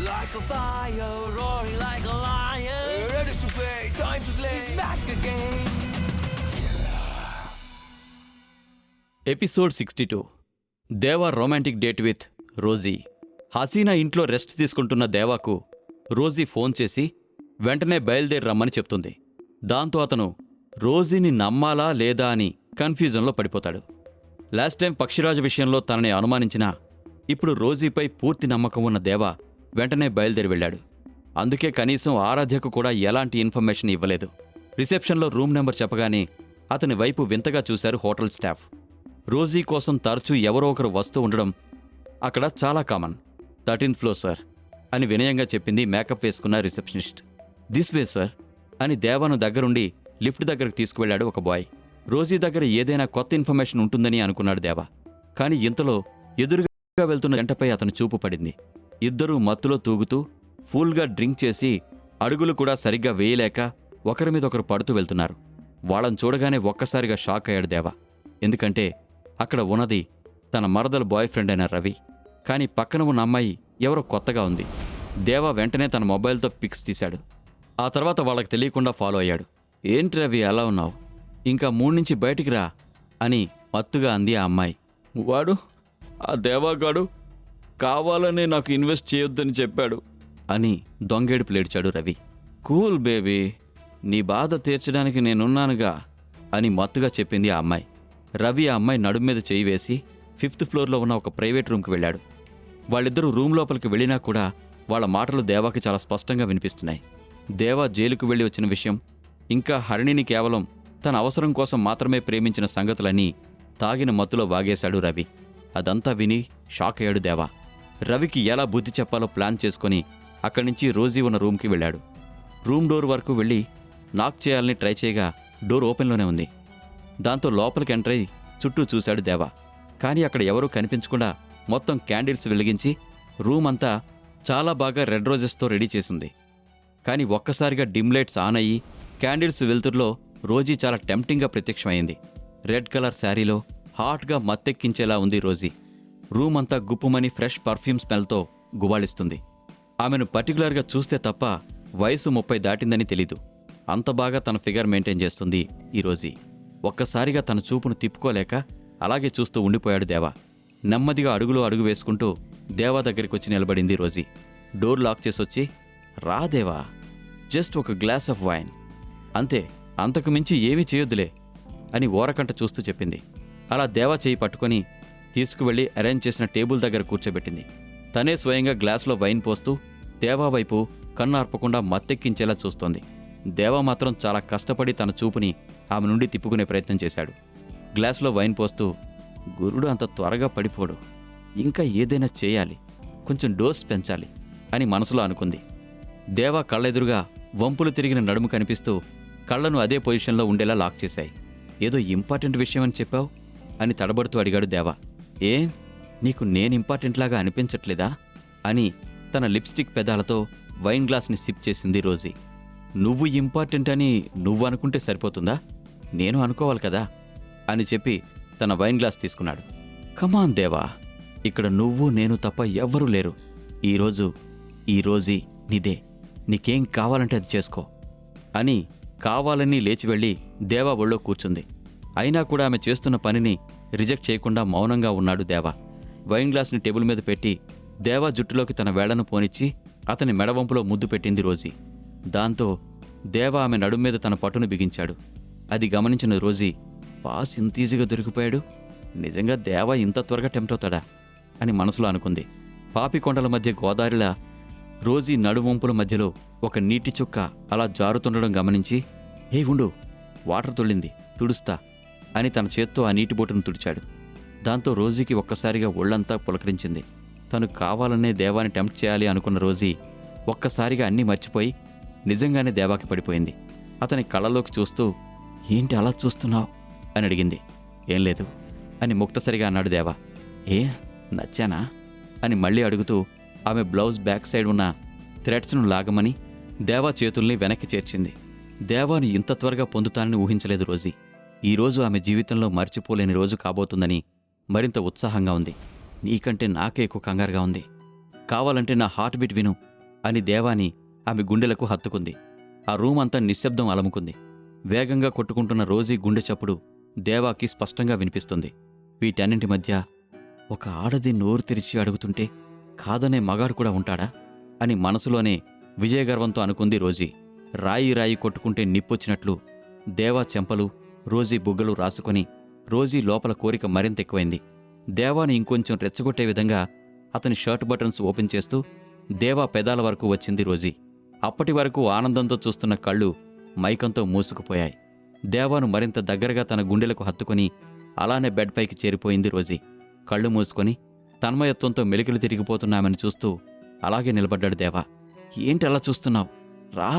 like a fire, roaring like a lion. Ready to play, time to slay. He's back again. Episode 62 Deva romantic date with Rosie. Haseena ఇంట్లో rest తీసుకుంటున్న దేవాకు Rosie phone చేసి వెంటనే బయలుదేరి రమ్మని చెప్తుంది. దాంతో అతను రోజీని నమ్మాలా లేదా అని కన్ఫ్యూజన్లో పడిపోతాడు. లాస్ట్ టైం పక్షిరాజు విషయంలో తనని అనుమానించినా ఇప్పుడు రోజీపై పూర్తి నమ్మకం ఉన్న దేవా వెంటనే బయలుదేరి వెళ్ళాడు. అందుకే కనీసం ఆరాధ్యకు కూడా ఎలాంటి ఇన్ఫర్మేషన్ ఇవ్వలేదు. రిసెప్షన్లో రూమ్ నెంబర్ చెప్పగానే అతని వైపు వింతగా చూశారు హోటల్ స్టాఫ్. రోజీ కోసం తరచూ ఎవరో ఒకరు వస్తూ ఉండడం అక్కడ చాలా కామన్. 13th ఫ్లోర్ సార్ అని వినయంగా చెప్పింది మేకప్ వేసుకున్న రిసెప్షనిస్ట్. దిస్ వే సార్ అని దేవాను దగ్గరుండి లిఫ్ట్ దగ్గరకు తీసుకువెళ్లాడు ఒక బాయ్. రోజీ దగ్గర ఏదైనా కొత్త ఇన్ఫర్మేషన్ ఉంటుందని అనుకున్నాడు దేవా. కానీ ఇంతలో ఎదురుగా వెళ్తున్న జంటపై అతని చూపు పడింది. ఇద్దరూ మత్తులో తూగుతూ ఫుల్గా డ్రింక్ చేసి అడుగులు కూడా సరిగ్గా వేయలేక ఒకరి మీద ఒకరు పడుతూ వెళ్తున్నారు. వాళ్ళని చూడగానే ఒక్కసారిగా షాక్ అయ్యాడు దేవా. ఎందుకంటే అక్కడ ఉన్నది తన మరదల బాయ్ ఫ్రెండ్ అయిన రవి. కానీ పక్కన ఉన్న అమ్మాయి ఎవరో కొత్తగా ఉంది. దేవా వెంటనే తన మొబైల్తో పిక్స్ తీశాడు. ఆ తర్వాత వాళ్ళకి తెలియకుండా ఫాలో అయ్యాడు. ఏంటి రవి అలా ఉన్నావు, ఇంకా 3 నుంచి బయటికి రా అని మత్తుగా అంది ఆ అమ్మాయి. వాడు ఆ దేవాగాడు కావాలనే నాకు ఇన్వెస్ట్ చేయొద్దని చెప్పాడు అని దొంగేడుపు లేడ్చాడు రవి. కూల్ బేబీ, నీ బాధ తీర్చడానికి నేనున్నానుగా అని మత్తుగా చెప్పింది ఆ అమ్మాయి. రవి ఆ అమ్మాయి నడుము మీద చేయి వేసి 5th ఫ్లోర్లో ఉన్న ఒక ప్రైవేట్ రూమ్కి వెళ్ళాడు. వాళ్ళిద్దరూ రూమ్ లోపలికి వెళ్ళినా కూడా వాళ్ళ మాటలు దేవాకి చాలా స్పష్టంగా వినిపిస్తున్నాయి. దేవా జైలుకు వెళ్ళి వచ్చిన విషయం, ఇంకా హరిణిని కేవలం తన అవసరం కోసం మాత్రమే ప్రేమించిన సంగతులన్నీ తాగిన మత్తులో వాగేశాడు రవి. అదంతా విని షాక్ అయ్యాడు దేవా. రవికి ఎలా బుద్ధి చెప్పాలో ప్లాన్ చేసుకుని అక్కడి నుంచి రోజీ ఉన్న రూమ్కి వెళ్ళాడు. రూమ్ డోర్ వరకు వెళ్ళి నాక్ చేయాలని ట్రై చేయగా డోర్ ఓపెన్లోనే ఉంది. దాంతో లోపలికి ఎంటర్ అయి చుట్టూ చూశాడు దేవా. కానీ అక్కడ ఎవరూ కనిపించకుండా మొత్తం క్యాండిల్స్ వెలిగించి రూమ్ అంతా చాలా బాగా రెడ్ రోజెస్తో రెడీ చేసింది. కానీ ఒక్కసారిగా డిమ్ లైట్స్ ఆన్ అయ్యి క్యాండిల్స్ వెలుతురులో రోజీ చాలా టెంప్టింగ్గా ప్రత్యక్షమైంది. రెడ్ కలర్ శారీలో హాట్గా మత్తెక్కించేలా ఉంది రోజీ. రూమ్ అంతా గుప్పుమని ఫ్రెష్ పర్ఫ్యూమ్ స్మెల్తో గుబాళిస్తుంది. ఆమెను పర్టికులర్గా చూస్తే తప్ప వయసు 30 దాటిందని తెలీదు. అంత బాగా తన ఫిగర్ మెయింటైన్ చేస్తుంది ఈ రోజీ. ఒక్కసారిగా తన చూపును తిప్పుకోలేక అలాగే చూస్తూ ఉండిపోయాడు దేవా. నెమ్మదిగా అడుగులో అడుగు వేసుకుంటూ దేవా దగ్గరికి వచ్చి నిలబడింది రోజీ. డోర్ లాక్ చేసొచ్చి, రా దేవా, జస్ట్ ఒక గ్లాస్ ఆఫ్ వైన్ అంతే, అంతకు మించి ఏమీ చేయొద్దులే అని ఓరకంట చూస్తూ చెప్పింది. అలా దేవా చేయి పట్టుకొని తీసుకువెళ్లి అరేంజ్ చేసిన టేబుల్ దగ్గర కూర్చోబెట్టింది. తనే స్వయంగా గ్లాసులో వైన్ పోస్తూ దేవా వైపు కన్ను ఆర్పకుండా మత్తెక్కించేలా చూస్తోంది. దేవా మాత్రం చాలా కష్టపడి తన చూపుని ఆమె నుండి తిప్పుకునే ప్రయత్నం చేశాడు. గ్లాసులో వైన్ పోస్తూ, గురుడు అంత త్వరగా పడిపోడు, ఇంకా ఏదైనా చేయాలి, కొంచెం డోస్ పెంచాలి అని మనసులో అనుకుంది. దేవా కళ్ళెదురుగా వంపులు తిరిగిన నడుము కనిపిస్తూ కళ్లను అదే పొజిషన్లో ఉండేలా లాక్ చేశాయి. ఏదో ఇంపార్టెంట్ విషయం అని చెప్పావు అని తడబడుతూ అడిగాడు దేవా. నీకు నేను ఇంపార్టెంట్లాగా అనిపించట్లేదా అని తన లిప్స్టిక్ పెదాలతో వైన్ గ్లాస్ని సిప్ చేసింది రోజీ. నువ్వు ఇంపార్టెంట్ అని నువ్వు అనుకుంటే సరిపోతుందా, నేను అనుకోవాలి కదా అని చెప్పి తన వైన్ గ్లాస్ తీసుకున్నాడు. కమాన్ దేవా, ఇక్కడ నువ్వు నేను తప్ప ఎవ్వరూ లేరు. ఈ రోజీ నీదే, నీకేం కావాలంటే అది చేసుకో అని కావాలని లేచి వెళ్ళి దేవా ఒళ్ళో కూర్చుంది. అయినా కూడా ఆమె చేస్తున్న పనిని రిజెక్ట్ చేయకుండా మౌనంగా ఉన్నాడు దేవా. వైన్ గ్లాస్ని టేబుల్ మీద పెట్టి దేవా జుట్టులోకి తన వేళ్లను పోనిచ్చి అతని మెడవంపులో ముద్దు పెట్టింది రోజీ. దాంతో దేవా ఆమె నడుం మీద తన పట్టును బిగించాడు. అది గమనించిన రోజీ, పాస్ ఇంత ఈజీగా దొరికిపోయాడు, నిజంగా దేవా ఇంత త్వరగా టెంప్ట్ అవుతాడా అని మనసులో అనుకుంది. పాపికొండల మధ్య గోదారిలా రోజీ నడువంపుల మధ్యలో ఒక నీటి చుక్క అలా జారుతుండడం గమనించి, హే ఉండు, వాటర్ తొళ్ళింది, తుడుస్తా అని తన చేత్తో ఆ నీటి బొట్టును తుడిచాడు. దాంతో రోజీకి ఒక్కసారిగా ఒళ్లంతా పులకరించింది. తను కావాలనే దేవాని టెంప్ట్ చేయాలి అనుకున్న రోజీ ఒక్కసారిగా అన్నీ మర్చిపోయి నిజంగానే దేవాకి పడిపోయింది. అతని కళ్ళలోకి చూస్తూ, ఏంటి అలా చూస్తున్నావు అని అడిగింది. ఏం లేదు అని ముక్తసరిగా అన్నాడు దేవా. నచ్చానా అని మళ్ళీ అడుగుతూ ఆమె బ్లౌజ్ బ్యాక్ సైడ్ ఉన్న థ్రెడ్స్ను లాగమని దేవా చేతుల్ని వెనక్కి చేర్చింది. దేవాను ఇంత త్వరగా పొందుతానని ఊహించలేదు రోజీ. ఈరోజు ఆమె జీవితంలో మర్చిపోలేని రోజు కాబోతుందని మరింత ఉత్సాహంగా ఉంది. నీకంటే నాకే ఎక్కువ కంగారుగా ఉంది. కావాలంటే నా హార్ట్ బీట్ విను అని దేవాని ఆమె గుండెలకు హత్తుకుంది. ఆ రూమ్ అంతా నిశ్శబ్దం అలముకుంది. వేగంగా కొట్టుకుంటున్న రోజీ గుండె చప్పుడు దేవాకి స్పష్టంగా వినిపిస్తుంది. వీటన్నింటి మధ్య ఒక ఆడది నోరు తెరిచి అడుగుతుంటే కాదనే మగాడు కూడా ఉంటాడా అని మనసులోనే విజయగర్వంతో అనుకుంది రోజీ. రాయి రాయి కొట్టుకుంటే నిప్పొచ్చినట్లు దేవా చెంపలు, రోజీ బుగ్గలు రాసుకొని రోజీ లోపల కోరిక మరింత ఎక్కువైంది. దేవాని ఇంకొంచెం రెచ్చగొట్టే విధంగా అతని షర్ట్ బటన్స్ ఓపెన్ చేస్తూ దేవా పెదాల వరకు వచ్చింది రోజీ. అప్పటి వరకు ఆనందంతో చూస్తున్న కళ్ళు మైకంతో మూసుకుపోయాయి. దేవాను మరింత దగ్గరగా తన గుండెలకు హత్తుకొని అలానే బెడ్ పైకి చేరిపోయింది రోజీ. కళ్ళు మూసుకొని తన్మయత్వంతో మెలికలు తిరిగిపోతున్నామని చూస్తూ అలాగే నిలబడ్డాడు దేవా. ఏంటి అలా చూస్తున్నావు, రా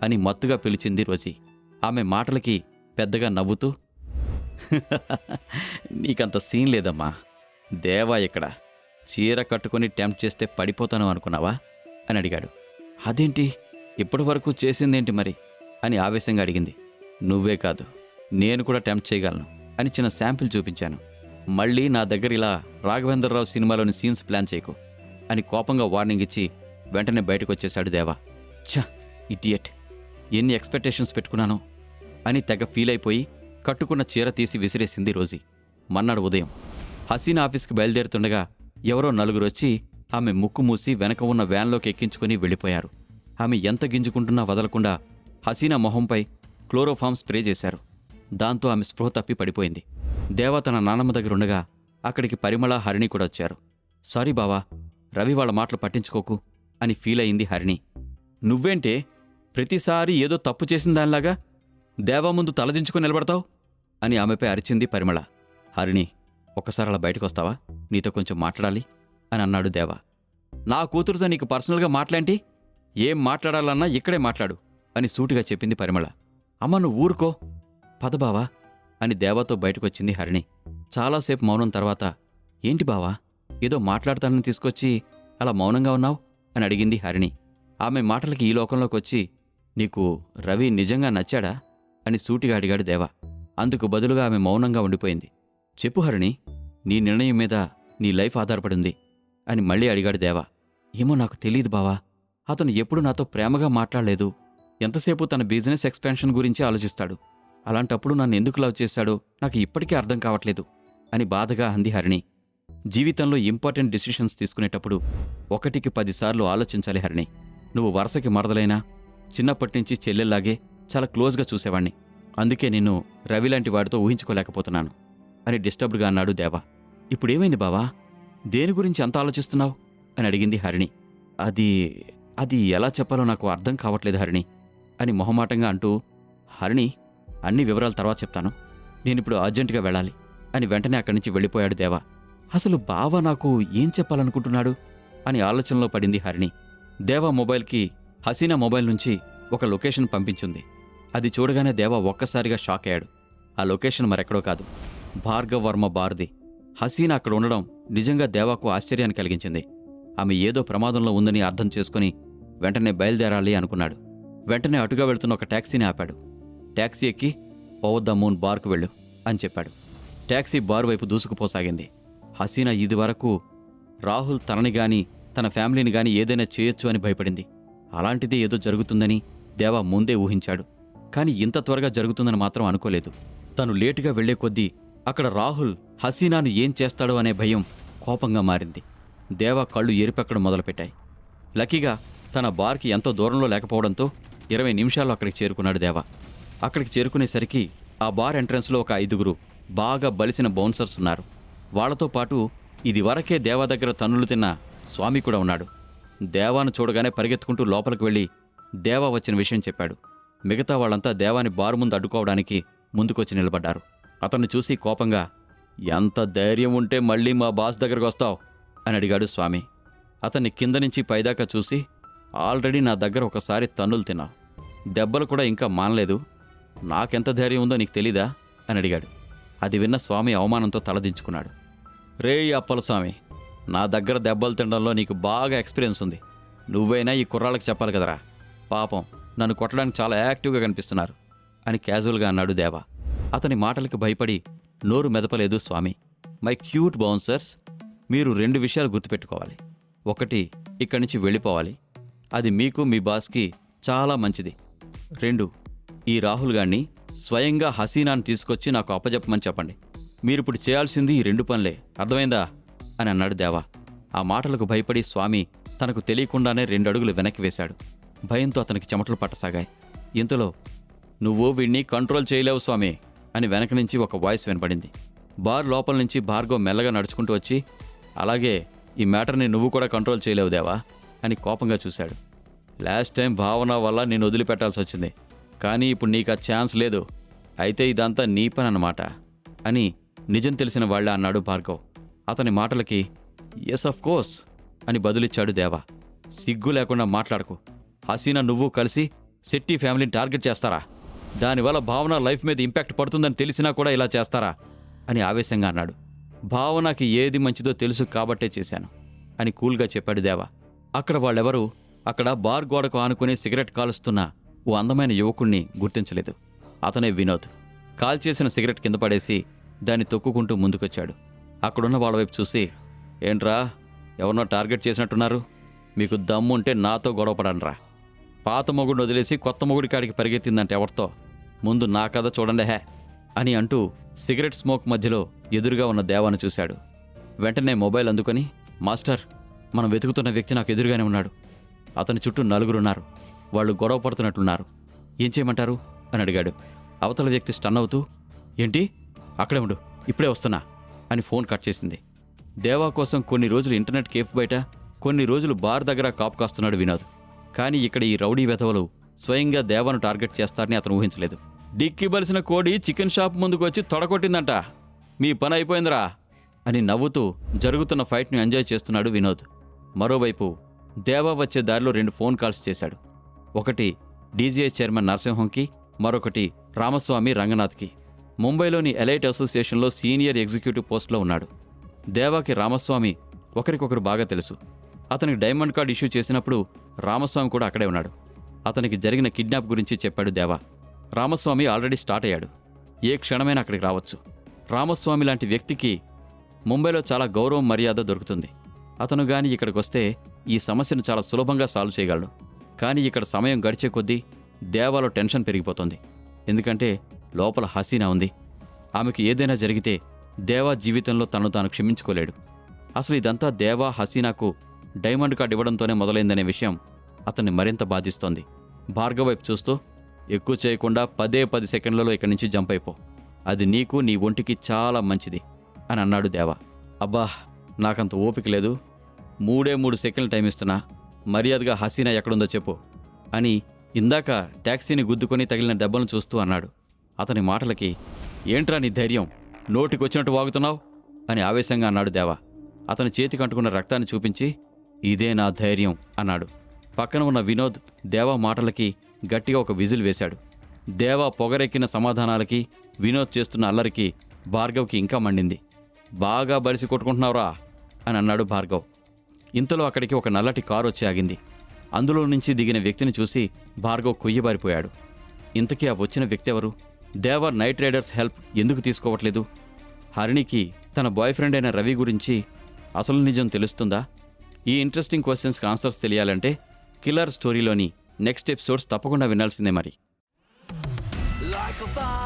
అని మత్తుగా పిలిచింది రోజీ. ఆమె మాటలకి పెద్దగా నవ్వుతూ నీకంత సీన్ లేదమ్మా. దేవా ఇక్కడ చీర కట్టుకుని టెంప్ట్ చేస్తే పడిపోతాను అనుకున్నావా అని అడిగాడు. అదేంటి, ఇప్పటి వరకు చేసిందేంటి మరి అని ఆవేశంగా అడిగింది. నువ్వే కాదు, నేను కూడా టెంప్ట్ చేయగలను అని చిన్న శాంపిల్ చూపించాను. మళ్ళీ నా దగ్గర ఇలా రాఘవేంద్రరావు సినిమాలోని సీన్స్ ప్లాన్ చేయకు అని కోపంగా వార్నింగ్ ఇచ్చి వెంటనే బయటకు వచ్చేశాడు దేవా. ఛ, ఇడియట్, ఎన్ని ఎక్స్పెక్టేషన్స్ పెట్టుకున్నానో అని తెగ ఫీల్ అయిపోయి కట్టుకున్న చీర తీసి విసిరేసింది రోజీ. మన్నాడు ఉదయం హసీనా ఆఫీస్కి బయలుదేరుతుండగా ఎవరో నలుగురు వచ్చి ఆమె ముక్కు మూసి వెనక ఉన్న వ్యాన్లోకి ఎక్కించుకుని వెళ్ళిపోయారు. ఆమె ఎంత గింజుకుంటున్నా వదలకుండా హసీనా మొహంపై క్లోరోఫామ్ స్ప్రే చేశారు. దాంతో ఆమె స్పృహ తప్పి పడిపోయింది. దేవా తన నానమ్మ దగ్గరుండగా అక్కడికి పరిమళ, హరిణి కూడా వచ్చారు. సారీ బావా, రవి వాళ్ళ మాటలు పట్టించుకోకు అని ఫీల్ అయింది హరిణి. నువ్వేంటే ప్రతిసారి ఏదో తప్పు చేసిన దానిలాగా దేవా ముందు తలదించుకొని నిలబడతావు అని ఆమెపై అరిచింది పరిమళ. హరిణి, ఒక్కసారి అలా బయటకొస్తావా, నీతో కొంచెం మాట్లాడాలి అని అన్నాడు దేవా. నా కూతురుతో నీకు పర్సనల్గా మాట్లాంటి, ఏం మాట్లాడాలన్నా ఇక్కడే మాట్లాడు అని సూటిగా చెప్పింది పరిమళ. అమ్మ నువ్వు ఊరుకో, పదబావా అని దేవాతో బయటకొచ్చింది హరిణి. చాలాసేపు మౌనం తర్వాత, ఏంటి బావా, ఏదో మాట్లాడతానని తీసుకొచ్చి అలా మౌనంగా ఉన్నావు అని అడిగింది హరిణి. ఆమె మాటలకి ఈ లోకంలోకి వచ్చి, నీకు రవి నిజంగా నచ్చాడా అని సూటిగా అడిగాడు దేవా. అందుకు బదులుగా ఆమె మౌనంగా ఉండిపోయింది. చెప్పు హరిణి, నీ నిర్ణయం మీద నీ లైఫ్ ఆధారపడింది అని మళ్ళీ అడిగాడు దేవా. ఏమో నాకు తెలీదు బావా, అతను ఎప్పుడు నాతో ప్రేమగా మాట్లాడలేదు. ఎంతసేపు తన బిజినెస్ ఎక్స్పాన్షన్ గురించి ఆలోచిస్తాడు. అలాంటప్పుడు నన్ను ఎందుకు లవ్ చేశాడో నాకు ఇప్పటికీ అర్థం కావట్లేదు అని బాధగా అంది హరిణి. జీవితంలో ఇంపార్టెంట్ డిసిషన్స్ తీసుకునేటప్పుడు 1కి 10 సార్లు ఆలోచించాలి హరిణి. నువ్వు వరుసకి మరదలైనా చిన్నప్పటినుంచి చెల్లెల్లాగే చాలా క్లోజ్గా చూసేవాణ్ణి. అందుకే నిన్ను రవి లాంటి వాడితో ఊహించుకోలేకపోతున్నాను అని డిస్టర్బ్డ్గా అన్నాడు దేవా. ఇప్పుడేమైంది బావా, దేని గురించి అంత ఆలోచిస్తున్నావు అని అడిగింది హరిణి. అది ఎలా చెప్పాలో నాకు అర్థం కావట్లేదు హరిణి అని మొహమాటంగా అంటూ, హరిణి అన్ని వివరాలు తర్వాత చెప్తాను, నేనిప్పుడు అర్జెంటుగా వెళ్ళాలి అని వెంటనే అక్కడి నుంచి వెళ్ళిపోయాడు దేవా. అసలు బావ నాకు ఏం చెప్పాలనుకుంటున్నాడు అని ఆలోచనలో పడింది హరిణి. దేవా మొబైల్కి హసీనా మొబైల్ నుంచి ఒక లొకేషన్ పంపించింది. అది చూడగానే దేవా ఒక్కసారిగా షాక్ అయ్యాడు. ఆ లొకేషన్ మరెక్కడో కాదు, భార్గవ్ వర్మ బార్ది. హసీనా అక్కడ ఉండడం నిజంగా దేవాకు ఆశ్చర్యాన్ని కలిగించింది. ఆమె ఏదో ప్రమాదంలో ఉందని అర్థం చేసుకుని వెంటనే బయలుదేరాలి అనుకున్నాడు. వెంటనే అటుగా వెళ్తున్న ఒక ట్యాక్సీని ఆపాడు. ట్యాక్సీ ఎక్కి ఓవర్ ద మూన్ బార్కు వెళ్ళు అని చెప్పాడు. ట్యాక్సీ బార్ వైపు దూసుకుపోసాగింది. హసీనా ఇదివరకు రాహుల్ తనని గాని తన ఫ్యామిలీని గాని ఏదైనా చేయొచ్చు అని భయపడింది. అలాంటిదే ఏదో జరుగుతుందని దేవా ముందే ఊహించాడు. కాని ఇంత త్వరగా జరుగుతుందని మాత్రం అనుకోలేదు. తను లేటుగా వెళ్లే కొద్దీ అక్కడ రాహుల్ హసీనాను ఏం చేస్తాడో అనే భయం కోపంగా మారింది. దేవా కళ్ళు ఎరిపెక్కడం మొదలుపెట్టాయి. లక్కీగా తన బార్కి ఎంతో దూరంలో లేకపోవడంతో 20 నిమిషాల్లో అక్కడికి చేరుకున్నాడు దేవా. అక్కడికి చేరుకునేసరికి ఆ బార్ ఎంట్రన్స్లో ఒక 5గురు బాగా బలిసిన బౌన్సర్స్ ఉన్నారు. వాళ్లతో పాటు ఇదివరకే దేవా దగ్గర తన్నులు తిన్న స్వామి కూడా ఉన్నాడు. దేవాను చూడగానే పరిగెత్తుకుంటూ లోపలికి వెళ్ళి దేవా వచ్చిన విషయం చెప్పాడు. మిగతా వాళ్ళంతా దేవాని బారు ముందు అడ్డుకోవడానికి ముందుకొచ్చి నిలబడ్డారు. అతన్ని చూసి కోపంగా, ఎంత ధైర్యం ఉంటే మళ్ళీ మా బాస్ దగ్గరకు వస్తావు అని అడిగాడు స్వామి. అతన్ని కింద నుంచి పైదాకా చూసి, ఆల్రెడీ నా దగ్గర ఒకసారి తన్నులు తిన్నావు, దెబ్బలు కూడా ఇంకా మానలేదు, నాకెంత ధైర్యం ఉందో నీకు తెలీదా అని అడిగాడు. అది విన్న స్వామి అవమానంతో తలదించుకున్నాడు. రేయ్ అప్పలస్వామి, నా దగ్గర దెబ్బలు తినడంలో నీకు బాగా ఎక్స్పీరియన్స్ ఉంది. నువ్వైనా ఈ కుర్రాళ్ళకి చెప్పాలి కదరా, పాపం నన్ను కొట్టడానికి చాలా యాక్టివ్గా కనిపిస్తున్నారు అని క్యాజువల్గా అన్నాడు దేవా. అతని మాటలకు భయపడి నోరు మెదపలేదు స్వామి. మై క్యూట్ బౌన్సర్స్, మీరు 2 విషయాలు గుర్తుపెట్టుకోవాలి. ఒకటి, ఇక్కడి నుంచి వెళ్ళిపోవాలి. అది మీకు మీ బాస్కి చాలా మంచిది. 2 ఈ రాహుల్ గారిని స్వయంగా హసీనాను తీసుకొచ్చి నాకు అప్పజెప్పమని చెప్పండి. మీరిప్పుడు చేయాల్సింది ఈ 2 పనులే, అర్థమైందా అని అన్నాడు దేవా. ఆ మాటలకు భయపడి స్వామి తనకు తెలియకుండానే 2 అడుగులు వెనక్కి వేశాడు. భయంతో అతనికి చెమటలు పట్టసాగాయి. ఇంతలో నువ్వు వీణ్ణి కంట్రోల్ చేయలేవు స్వామి అని వెనక నుంచి ఒక వాయిస్ వినపడింది. బార్ లోపల నుంచి భార్గవ్ మెల్లగా నడుచుకుంటూ వచ్చి, అలాగే ఈ మ్యాటర్ని నువ్వు కూడా కంట్రోల్ చేయలేవు దేవా అని కోపంగా చూశాడు. లాస్ట్ టైం భావన వల్ల నేను వదిలిపెట్టాల్సి వచ్చింది, కానీ ఇప్పుడు నీకు ఆ ఛాన్స్ లేదు. అయితే ఇదంతా నీ పని అన్నమాట అని నిజం తెలిసిన వాళ్ళే అన్నాడు భార్గవ్. అతని మాటలకి ఎస్ ఆఫ్ కోర్స్ అని బదులిచ్చాడు దేవా. సిగ్గు లేకుండా మాట్లాడకు. హసీనా నువ్వు కలిసి శెట్టి ఫ్యామిలీని టార్గెట్ చేస్తారా? దానివల్ల భావన లైఫ్ మీద ఇంపాక్ట్ పడుతుందని తెలిసినా కూడా ఇలా చేస్తారా అని ఆవేశంగా అన్నాడు. భావనకి ఏది మంచిదో తెలుసు కాబట్టే చేశాను అని కూల్గా చెప్పాడు దేవా. అక్కడ వాళ్ళెవరూ అక్కడ బార్ గోడకు ఆనుకుని సిగరెట్ కాలుస్తున్న ఓ అందమైన యువకుణ్ణి గుర్తించలేదు. అతనే వినోద్. కాల్చేసిన సిగరెట్ కింద పడేసి దాన్ని తొక్కుకుంటూ ముందుకొచ్చాడు. అక్కడున్న వాళ్ళ వైపు చూసి, ఏంట్రా ఎవరినో టార్గెట్ చేసినట్టున్నారు? మీకు దమ్ముంటే నాతో గొడవపడనరా. పాత మొగుడిని వదిలేసి కొత్త మొగుడి కాడికి పరిగెత్తిందంటే ఎవరితో? ముందు నా కథ చూడండి హే అని అంటూ సిగరెట్ స్మోక్ మధ్యలో ఎదురుగా ఉన్న దేవాను చూశాడు. వెంటనే మొబైల్ అందుకొని, మాస్టర్, మనం వెతుకుతున్న వ్యక్తి నాకు ఎదురుగానే ఉన్నాడు. అతని చుట్టూ 4 ఉన్నారు. వాళ్ళు గొడవ పడుతున్నట్లున్నారు. ఏం చేయమంటారు అని అడిగాడు. అవతల వ్యక్తి స్టన్ అవుతూ, ఏంటి? అక్కడే ఉండు, ఇప్పుడే వస్తున్నా అని ఫోన్ కట్ చేసింది. దేవా కోసం కొన్ని రోజులు ఇంటర్నెట్ కేఫ్ బయట, కొన్ని రోజులు బార్ దగ్గర కాపు కాస్తున్నాడు వినోద్. కానీ ఇక్కడ ఈ రౌడీ వెధవలు స్వయంగా దేవాను టార్గెట్ చేస్తారని అతను ఊహించలేదు. డిక్కి బలిసిన కోడి చికెన్ షాప్ ముందుకు వచ్చి తొడగొట్టిందంట. మీ పని అయిపోయిందిరా అని నవ్వుతూ జరుగుతున్న ఫైట్ను ఎంజాయ్ చేస్తున్నాడు వినోద్. మరోవైపు దేవా వచ్చే దారిలో 2 ఫోన్ కాల్స్ చేశాడు. ఒకటి డీజీఐ చైర్మన్ నరసింహంకి, మరొకటి రామస్వామి రంగనాథ్కి. ముంబైలోని ఎలైట్ అసోసియేషన్లో సీనియర్ ఎగ్జిక్యూటివ్ పోస్ట్లో ఉన్నాడు. దేవాకి రామస్వామి ఒకరికొకరు బాగా తెలుసు. అతనికి డైమండ్ కార్డ్ ఇష్యూ చేసినప్పుడు రామస్వామి కూడా అక్కడే ఉన్నాడు. అతనికి జరిగిన కిడ్నాప్ గురించి చెప్పాడు దేవా. రామస్వామి ఆల్రెడీ స్టార్ట్ అయ్యాడు. ఏ క్షణమైనా అక్కడికి రావచ్చు. రామస్వామి లాంటి వ్యక్తికి ముంబైలో చాలా గౌరవం మర్యాద దొరుకుతుంది. అతను గాని ఇక్కడికి వస్తే ఈ సమస్యను చాలా సులభంగా సాల్వ్ చేయగలడు. కానీ ఇక్కడ సమయం గడిచే కొద్దీ దేవాలో టెన్షన్ పెరిగిపోతుంది. ఎందుకంటే లోపల హసీనా ఉంది. ఆమెకు ఏదైనా జరిగితే దేవా జీవితంలో తనను తాను క్షమించుకోలేడు. అసలు ఇదంతా దేవా హసీనాకు డైమండ్ కార్డ్ ఇవ్వడంతోనే మొదలైందనే విషయం అతన్ని మరింత బాధిస్తోంది. భార్గవ్ వైపు చూస్తూ, ఎక్కువ చేయకుండా 10 సెకండ్లలో ఇక్కడి నుంచి జంప్ అయిపో. అది నీకు, నీ ఒంటికి చాలా మంచిది అని అన్నాడు దేవా. అబ్బా, నాకంత ఓపిక లేదు. 3 సెకండ్లు టైం ఇస్తున్నా. మర్యాదగా హసీనా ఎక్కడుందో చెప్పు అని ఇందాక ట్యాక్సీని గుద్దుకొని తగిలిన దెబ్బలను చూస్తూ అన్నాడు. అతని మాటలకి, ఏంట్రా నీ ధైర్యం? నోటికొచ్చినట్టు వాగుతున్నావు అని ఆవేశంగా అన్నాడు దేవా. అతని చేతికి అంటుకున్న రక్తాన్ని చూపించి, ఇదే నా ధైర్యం అన్నాడు. పక్కన ఉన్న వినోద్ దేవా మాటలకి గట్టిగా ఒక విజిల్ వేశాడు. దేవా పొగరెక్కిన సమాధానాలకి, వినోద్ చేస్తున్న అల్లరికి భార్గవ్కి ఇంకా మండింది. బాగా బలిసి కొట్టుకుంటున్నావురా అని అన్నాడు భార్గవ్. ఇంతలో అక్కడికి ఒక నల్లటి కారు వచ్చి ఆగింది. అందులో నుంచి దిగిన వ్యక్తిని చూసి భార్గవ్ కొయ్యబారిపోయాడు. ఇంతకీ ఆ వచ్చిన వ్యక్తి ఎవరు? దేవా నైట్ రైడర్స్ హెల్ప్ ఎందుకు తీసుకోవట్లేదు? హరిణికి తన బాయ్ ఫ్రెండ్ అయిన రవి గురించి అసలు నిజం తెలుస్తుందా? ఈ ఇంట్రెస్టింగ్ క్వశ్చన్స్కి ఆన్సర్స్ తెలియాలంటే కిల్లర్ స్టోరీలోని నెక్స్ట్ ఎపిసోడ్స్ తప్పకుండా వినాల్సిందే మరి. Like a fire.